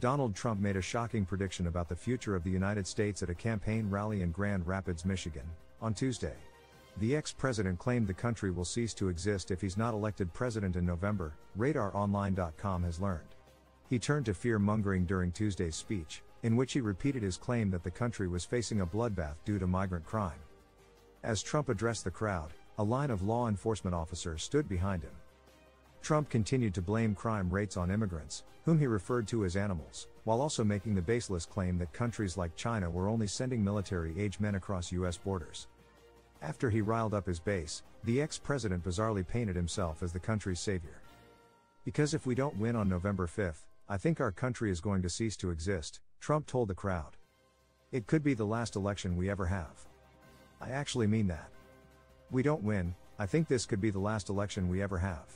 Donald Trump made a shocking prediction about the future of the United States at a campaign rally in Grand Rapids, Michigan, on Tuesday. The ex-president claimed the country will cease to exist if he's not elected president in November, RadarOnline.com has learned. He turned to fear-mongering during Tuesday's speech, in which he repeated his claim that the country was facing a bloodbath due to migrant crime. As Trump addressed the crowd, a line of law enforcement officers stood behind him. Trump continued to blame crime rates on immigrants, whom he referred to as animals, while also making the baseless claim that countries like China were only sending military-age men across U.S. borders. After he riled up his base, the ex-president bizarrely painted himself as the country's savior. "Because if we don't win on November 5th, I think our country is going to cease to exist," Trump told the crowd. "It could be the last election we ever have. I actually mean that. We don't win, I think this could be the last election we ever have.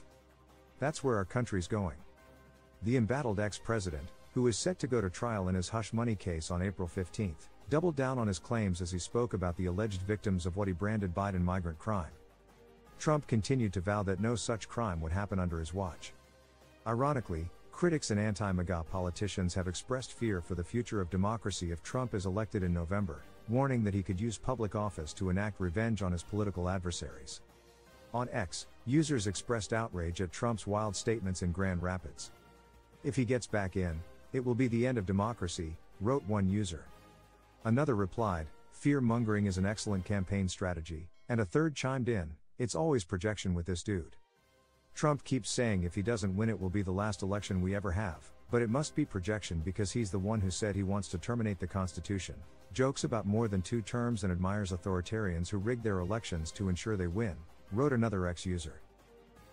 That's where our country's going." The embattled ex-president, who is set to go to trial in his hush money case on April 15, doubled down on his claims as he spoke about the alleged victims of what he branded Biden migrant crime. Trump continued to vow that no such crime would happen under his watch. Ironically, critics and anti-MAGA politicians have expressed fear for the future of democracy if Trump is elected in November, warning that he could use public office to enact revenge on his political adversaries. On X, users expressed outrage at Trump's wild statements in Grand Rapids. "If he gets back in, it will be the end of democracy," wrote one user. Another replied, "Fear-mongering is an excellent campaign strategy," and a third chimed in, "It's always projection with this dude. Trump keeps saying if he doesn't win it will be the last election we ever have, but it must be projection because he's the one who said he wants to terminate the Constitution, jokes about more than 2 terms and admires authoritarians who rig their elections to ensure they win," wrote another ex-user.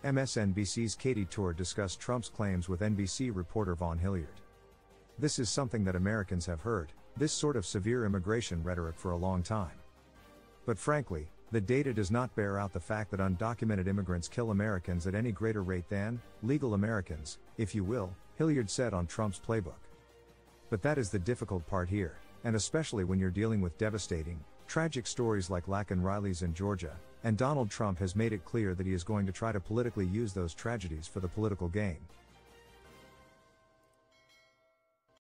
MSNBC's Katie Tour discussed Trump's claims with NBC reporter Vaughn Hilliard. "This is something that Americans have heard, this sort of severe immigration rhetoric for a long time. But frankly, the data does not bear out the fact that undocumented immigrants kill Americans at any greater rate than legal Americans, if you will," Hilliard said on Trump's playbook. But that is the difficult part here, and especially when you're dealing with devastating, tragic stories like Laken Riley's in Georgia, and Donald Trump has made it clear that he is going to try to politically use those tragedies for the political gain.